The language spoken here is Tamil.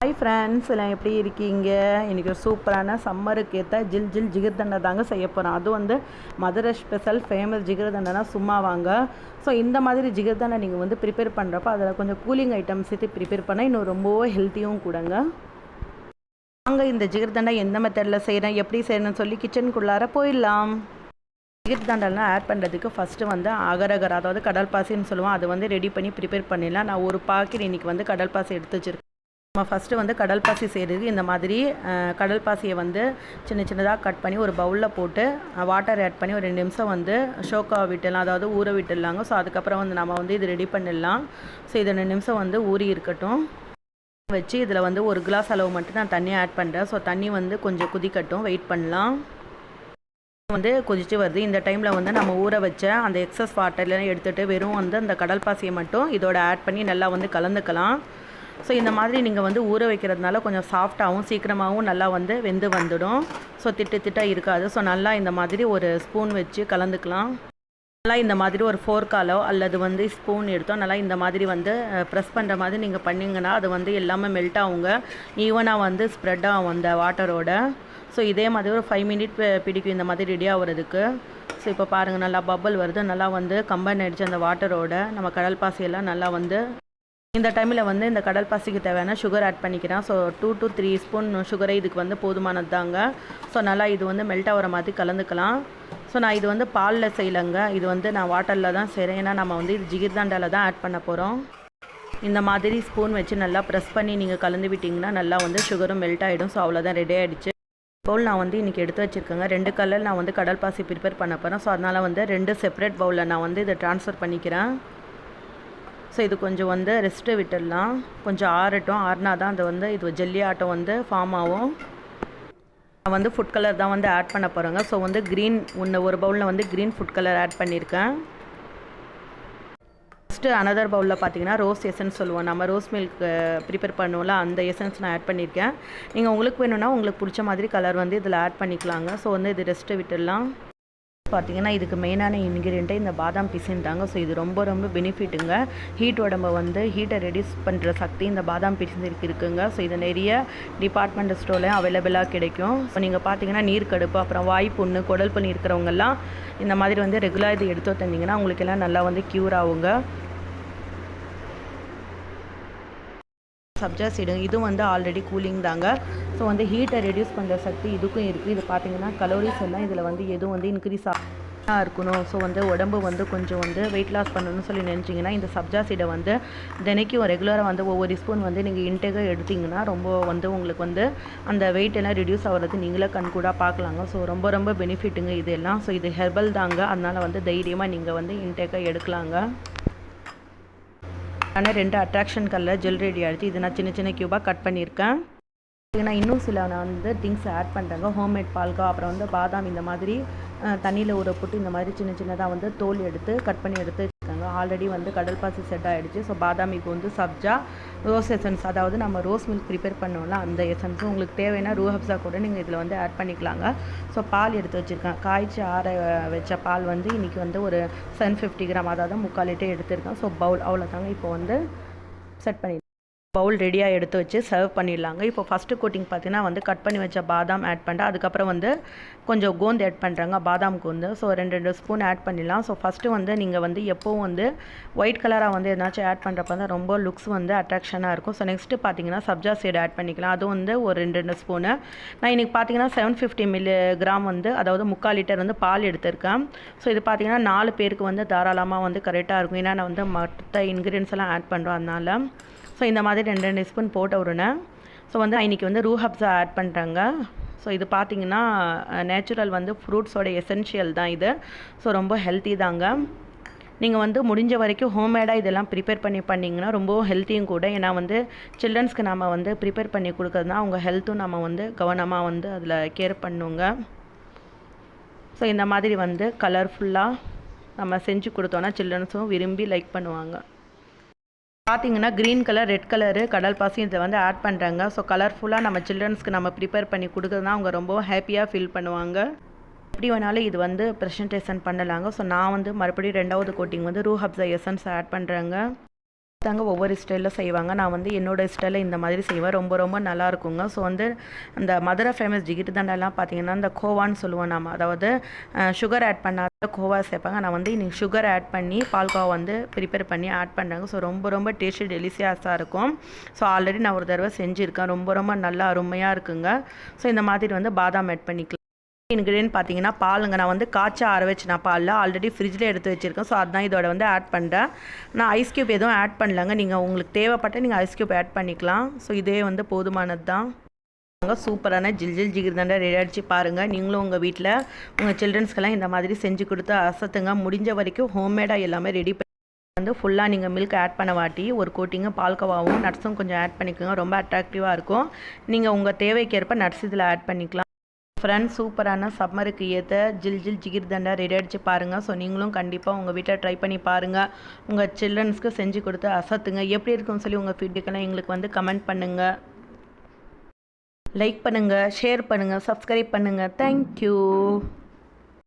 ஹாய் ஃப்ரெண்ட்ஸ், எல்லாம் எப்படி இருக்கீங்க? இன்றைக்கி ஒரு சூப்பரான சம்மருக்கு ஏற்ற ஜில் ஜில் ஜிகர்தண்டை தாங்க செய்ய போகிறோம். அதுவும் வந்து மதுரை ஸ்பெஷல் ஃபேமஸ் ஜிகர்தண்டைனா சும்மா வாங்க. ஸோ இந்த மாதிரி ஜிகர்தண்டை நீங்கள் வந்து ப்ரிப்பேர் பண்ணுறப்போ அதில் கொஞ்சம் கூலிங் ஐட்டம்ஸ் சேர்த்து ப்ரிப்பேர் பண்ணால் இன்னும் ரொம்பவே ஹெல்த்தியும் கூடங்க. வாங்க இந்த ஜிகர்தண்டை எந்த மெத்தடில் செய்கிறேன், எப்படி செய்யணும்னு சொல்லி கிச்சனுக்குள்ளார போயிடலாம். ஜிகர்தண்டெல்லாம் ஆட் பண்ணுறதுக்கு ஃபஸ்ட்டு வந்து அகரகர், அதாவது கடல் பாசின்னு சொல்லுவோம், அதை வந்து ரெடி பண்ணி ப்ரிப்பேர் பண்ணிடலாம். நான் ஒரு பாக்கெட் இன்றைக்கி வந்து கடல் பாசி எடுத்து வச்சுருக்கேன். நம்ம ஃபஸ்ட்டு வந்து கடல் பாசி செய்கிறதுக்கு இந்த மாதிரி கடல் பாசியை வந்து சின்ன சின்னதாக கட் பண்ணி ஒரு பவுலில் போட்டு வாட்டர் ஆட் பண்ணி ஒரு 2 நிமிஷம் வந்து ஷோக்கா விட்டுடலாம், அதாவது ஊற விட்டுடலாங்க. ஸோ அதுக்கப்புறம் வந்து நம்ம வந்து இது ரெடி பண்ணிடலாம். ஸோ இது 2 நிமிஷம் வந்து ஊறி இருக்கட்டும் வச்சு இதில் வந்து ஒரு கிளாஸ் அளவு மட்டும் நான் தண்ணி ஆட் பண்ணுறேன். ஸோ தண்ணி வந்து கொஞ்சம் குதிக்கட்டும், வெயிட் பண்ணலாம். வந்து கொதிச்சு வருது. இந்த டைமில் வந்து நம்ம ஊற வச்ச அந்த எக்ஸஸ் வாட்டர்லாம் எடுத்துகிட்டு வெறும் வந்து அந்த கடல் பாசியை மட்டும் இதோட ஆட் பண்ணி நல்லா வந்து கலந்துக்கலாம். ஸோ இந்த மாதிரி நீங்கள் வந்து ஊற வைக்கிறதுனால கொஞ்சம் சாஃப்டாகவும் சீக்கிரமாகவும் நல்லா வந்து வெந்து வந்துடும். ஸோ திட்டாக இருக்காது. ஸோ நல்லா இந்த மாதிரி ஒரு ஸ்பூன் வச்சு கலந்துக்கலாம். நல்லா இந்த மாதிரி ஒரு ஃபோர்க்காலோ அல்லது வந்து ஸ்பூன் எடுத்தோம் நல்லா இந்த மாதிரி வந்து ப்ரெஸ் பண்ணுற மாதிரி நீங்கள் பண்ணிங்கன்னா அது வந்து எல்லாமே மெல்ட் ஆகுங்க, ஈவனாக வந்து ஸ்ப்ரெட் ஆகும் அந்த வாட்டரோட. ஸோ இதே மாதிரி ஒரு 5 மினிட் பிடிக்கும் இந்த மாதிரி ரெடி ஆகிறதுக்கு. ஸோ இப்போ பாருங்கள், நல்லா பபுள் வருது, நல்லா வந்து கம்பைன் ஆகிடுச்சு அந்த வாட்டரோட. நம்ம கடல் பாசியெல்லாம் நல்லா வந்து இந்த டைமில் வந்து இந்த கடல் பாசிக்கு தேவையான சுகர் ஆட் பண்ணிக்கிறேன். ஸோ 2 to 3 ஸ்பூன் சுகரை இதுக்கு வந்து போதுமானது தாங்க. ஸோ நல்லா இது வந்து மெல்ட் ஆகிற மாதிரி கலந்துக்கலாம். ஸோ நான் இது வந்து பாலில் செய்யலைங்க, இது வந்து நான் வாட்டரில் தான் செய்கிறேன். ஏன்னா நம்ம வந்து இது ஜிகர்தண்டாவில் தான் ஆட் பண்ண போகிறோம். இந்த மாதிரி ஸ்பூன் வச்சு நல்லா ப்ரெஸ் பண்ணி நீங்கள் கலந்து விட்டிங்கன்னா நல்லா வந்து சுகரும் மெல்ட் ஆகிடும். ஸோ அவ்வளோதான், ரெடி ஆகிடுச்சு. பவுல் நான் வந்து இன்றைக்கி எடுத்து வச்சுருக்கேங்க. 2 கலர் நான் வந்து கடல் பாசி ப்ரிப்பேர் பண்ண போகிறேன். ஸோ அதனால் வந்து 2 செப்பரேட் பவுலில் நான் வந்து இதை ட்ரான்ஸ்ஃபர் பண்ணிக்கிறேன். ஸோ இது கொஞ்சம் வந்து ரெஸ்ட்டு விட்டுடலாம், கொஞ்சம் ஆறட்டும். ஆறுனா தான் அது வந்து இது ஜெல்லி ஆட்டம் வந்து ஃபார்ம் ஆகும். நான் வந்து ஃபுட் கலர் தான் வந்து ஆட் பண்ண போகிறேங்க. ஸோ வந்து க்ரீன் ஒரு பவுலில் வந்து க்ரீன் ஃபுட் கலர் ஆட் பண்ணியிருக்கேன். ஃபஸ்ட்டு அனதர் பவுலில் பார்த்தீங்கன்னா ரோஸ் எசன்ஸ் சொல்லுவோம், நம்ம ரோஸ் மில்க் ப்ரிப்பேர் பண்ணுவோம்ல, அந்த எசன்ஸ் நான் ஆட் பண்ணியிருக்கேன். நீங்கள் உங்களுக்கு வேணும்னா உங்களுக்கு பிடிச்ச மாதிரி கலர் வந்து இதில் ஆட் பண்ணிக்கலாங்க. ஸோ வந்து இது ரெஸ்ட்டு விட்டுடலாம். பார்த்திங்கன்னா இதுக்கு மெயினான இன்க்ரீடியண்ட்டே இந்த பாதாம் பிசின் தாங்க. ஸோ இது ரொம்ப ரொம்ப பெனிஃபிட்டுங்க. ஹீட் உடம்பை வந்து ஹீட்டை ரெடியூஸ் பண்ணுற சக்தி இந்த பாதாம் பிசின் இருக்குங்க. ஸோ இது நிறைய டிபார்ட்மெண்ட் ஸ்டோரில் அவைலபிளாக கிடைக்கும். ஸோ நீங்கள் பார்த்தீங்கன்னா நீர்க்கடுப்பு, அப்புறம் வாய் புண்ணு, குடல் புண்ணு இருக்கிறவங்கெல்லாம் இந்த மாதிரி வந்து ரெகுலராக இது எடுத்து தந்தீங்கன்னா உங்களுக்கு எல்லாம் நல்லா வந்து க்யூர் ஆகுங்க. சப்ஜா சீடு இதுவும் வந்து ஆல்ரெடி கூலிங் தாங்க. ஸோ வந்து ஹீட்டை ரெடியூஸ் பண்ணுற சக்தி இதுக்கும் இருக்குது. இது பார்த்திங்கன்னா கலோரிஸ் எல்லாம் இதில் வந்து எதுவும் வந்து இன்க்ரீஸ் இருக்கணும். ஸோ வந்து உடம்பு வந்து கொஞ்சம் வந்து வெயிட் லாஸ் பண்ணணும்னு சொல்லி நினச்சிங்கன்னா இந்த சப்ஜா சீடை வந்து தினைக்கும் ரெகுலராக வந்து ஒவ்வொரு ஸ்பூன் வந்து நீங்கள் இன்டேக்காக எடுத்திங்கன்னா ரொம்ப வந்து உங்களுக்கு வந்து அந்த வெயிட் எல்லாம் ரெடியூஸ் ஆகிறது நீங்களே கண்கூடாக பார்க்கலாங்க. ஸோ ரொம்ப ரொம்ப பெனிஃபிட்டுங்க இது எல்லாம். ஸோ இது ஹெர்பல் தாங்க, அதனால் வந்து தைரியமாக நீங்கள் வந்து இன்டேக்காக எடுக்கலாங்க. ஆனால் 2 அட்ராக்ஷன் கலர் ஜெல் ரெடி ஆகிடுச்சு. இது நான் சின்ன சின்ன க்யூபாக கட் பண்ணியிருக்கேன். நான் இன்னும் சில நான் வந்து திங்ஸ் ஆட் பண்ணுறேங்க. ஹோம்மேட் பால்கா, அப்புறம் வந்து பாதாம் இந்த மாதிரி தண்ணியில் ஊற போட்டு இந்த மாதிரி சின்ன சின்னதாக வந்து தோல் எடுத்து கட் பண்ணி எடுத்து வச்சுருக்காங்க. ஆல்ரெடி வந்து கடல் பாசி செட் ஆகிடுச்சு. ஸோ பாதாம் இப்போ வந்து சப்ஜா ரோஸ் எசன்ஸ், அதாவது நம்ம ரோஸ் மில்க் ப்ரிப்பேர் பண்ணோம்ல அந்த எசன்ஸும் உங்களுக்கு தேவைன்னா ரூஹப்ஸா கூட நீங்கள் இதில் வந்து ஆட் பண்ணிக்கலாங்க. ஸோ பால் எடுத்து வச்சுருக்கேன். காய்ச்சி ஆற வச்ச பால் வந்து இன்றைக்கி வந்து ஒரு 750 கிராம், அதாவது 3/4 லிட்டர் எடுத்துருக்கேன். ஸோ பவுல் அவ்வளோதாங்க. இப்போ வந்து செட் பண்ணி பவுல் ரெடியாக எடுத்து வச்சு சர்வ் பண்ணிடலாங்க. இப்போ ஃபஸ்ட்டு கோட்டிங் பார்த்தீங்கன்னா வந்து கட் பண்ணி வச்ச பாதாம் ஆட் பண்ணுறேன். அதுக்கப்புறம் வந்து கொஞ்சம் கோந்து ஆட் பண்ணுறாங்க, பாதாம் கோந்து. ஸோ 2 ஸ்பூன் ஆட் பண்ணிடலாம். ஸோ ஃபஸ்ட்டு வந்து நீங்கள் வந்து எப்போவும் வந்து ஒயிட் கலராக வந்து எதனாச்சும் ஆட் பண்ணுறப்ப தான் ரொம்ப லுக்ஸ் வந்து அட்ராக்ஷனாக இருக்கும். ஸோ நெக்ஸ்ட்டு பார்த்தீங்கன்னா சப்ஜா சீடு ஆட் பண்ணிக்கலாம். அதுவும் வந்து ஒரு 2 ஸ்பூனு. நான் இன்றைக்கி பார்த்தீங்கன்னா 750 மில்லிகிராம் வந்து, அதாவது 3/4 லிட்டர் வந்து பால் எடுத்திருக்கேன். ஸோ இது பார்த்தீங்கன்னா 4 பேருக்கு வந்து தாராளமாக வந்து கரெக்டாக இருக்கும். ஏன்னா நான் வந்து மற்ற இன்க்ரீடியன்ஸ் எல்லாம் ஆட் பண்ணுறோம் அதனால். ஸோ இந்த மாதிரி 2 ஸ்பூன் போட்ட உடனே ஸோ வந்து இன்றைக்கி வந்து ரூஹப்ஸா ஆட் பண்ணுறாங்க. ஸோ இது பார்த்திங்கன்னா நேச்சுரல் வந்து ஃப்ரூட்ஸோட எசென்ஷியல் தான் இது. ஸோ ரொம்ப ஹெல்த்தி தாங்க. நீங்கள் வந்து முடிஞ்ச வரைக்கும் ஹோம்மேடாக இதெல்லாம் ப்ரிப்பேர் பண்ணிங்கன்னா ரொம்ப ஹெல்த்தியும் கூட. ஏன்னா வந்து சில்ட்ரன்ஸ்க்கு நம்ம வந்து ப்ரிப்பேர் பண்ணி கொடுக்குறதுனா அவங்க ஹெல்த்தும் நம்ம வந்து கவனமாக வந்து அதில் கேர் பண்ணுங்க. ஸோ இந்த மாதிரி வந்து கலர்ஃபுல்லாக நம்ம செஞ்சு கொடுத்தோன்னா சில்ட்ரன்ஸும் விரும்பி லைக் பண்ணுவாங்க. பார்த்தீங்கன்னா க்ரீன் கலர், ரெட் கலரு கடல் பாசி இதில் வந்து ஆட் பண்ணுறாங்க. ஸோ கலர்ஃபுல்லாக நம்ம சில்ட்ரன்ஸ்க்கு நம்ம ப்ரிப்பேர் பண்ணி கொடுக்குறதுனா அவங்க ரொம்ப ஹாப்பியாக ஃபீல் பண்ணுவாங்க. எப்படி வேணாலும் இது வந்து ப்ரெசன்டேஷன் பண்ணலாங்க. ஸோ நான் வந்து மறுபடியும் 2வது கோட்டிங் வந்து ரூஹப்ஸா எசன்ஸ் ஆட் பண்ணுறேங்க. தாங்க ஒவ்வொரு ஸ்டைலில் செய்வாங்க. நான் வந்து என்னோடய ஸ்டைலில் இந்த மாதிரி செய்வேன். ரொம்ப ரொம்ப நல்லா இருக்குங்க. ஸோ வந்து அந்த மதுரை ஃபேமஸ் ஜிகிர்தண்டாலாம் பார்த்தீங்கன்னா இந்த கோவான்னு சொல்லுவோம் நம்ம. அதாவது சுகர் ஆட் பண்ணாத கோவா சேர்ப்பாங்க. நான் வந்து இன்றைக்கி சுகர் ஆட் பண்ணி பால்கோவா வந்து ப்ரிப்பேர் பண்ணி ஆட் பண்ணாங்க. ஸோ ரொம்ப ரொம்ப டேஸ்ட்டு டெலிஷியஸாக இருக்கும். ஸோ ஆல்ரெடி நான் ஒரு தடவை செஞ்சுருக்கேன். ரொம்ப ரொம்ப நல்லா அருமையாக இருக்குங்க. ஸோ இந்த மாதிரி வந்து பாதாம் ஆட் பண்ணிக்கலாம். இன்க்ரீடியன்ட் பார்த்தீங்கன்னா பாலுங்க. நான் வந்து காய்ச்சா ஆற வச்சு நான் பாலில் ஆல்ரெடி ஃப்ரிட்ஜில் எடுத்து வச்சுருக்கேன். ஸோ அதுதான் இதோட வந்து ஆட் பண்ணுறேன். நான் ஐஸ் க்யூப் எதுவும் ஆட் பண்ணலங்க. நீங்கள் உங்களுக்கு தேவைப்பட்டால் நீங்கள் ஐஸ் க்யூப் ஆட் பண்ணிக்கலாம். ஸோ இதே வந்து போதுமானது தான். சூப்பரான ஜில் ஜில் ஜிகிர்தண்டா ரெடி ஆகிடுச்சு பாருங்கள். நீங்களும் உங்கள் வீட்டில் உங்கள் சில்ட்ரன்ஸ்க்கெல்லாம் இந்த மாதிரி செஞ்சு கொடுத்து அசத்துங்க. முடிஞ்ச வரைக்கும் ஹோம்மேடாக எல்லாமே ரெடி பண்ணி வந்து ஃபுல்லாக நீங்கள் மில்க் ஆட் பண்ண வாட்டி ஒரு கோட்டிங்க பால்கோவாவும் நட்ஸும் கொஞ்சம் ஆட் பண்ணிக்கோங்க. ரொம்ப அட்ராக்டிவாக இருக்கும். நீங்கள் உங்கள் தேவைக்கேற்ப நட்ஸ் இதில் ஆட் பண்ணிக்கலாம். ஃப்ரெண்ட்ஸ், சூப்பரான சம்மருக்கு ஏற்ற ஜில் ஜில் ஜிகிர்தண்டா ரெடி ஆகிடுச்சு பாருங்கள். ஸோ நீங்களும் கண்டிப்பாக உங்கள் வீட்டில் ட்ரை பண்ணி பாருங்கள். உங்கள் சில்ட்ரன்ஸ்க்கு செஞ்சு கொடுத்து அசத்துங்க. எப்படி இருக்குன்னு சொல்லி உங்கள் ஃபீட்பேக்கெல்லாம் எங்களுக்கு வந்து கமெண்ட் பண்ணுங்கள். லைக் பண்ணுங்கள், ஷேர் பண்ணுங்கள், சப்ஸ்கிரைப் பண்ணுங்கள். தேங்க்யூ.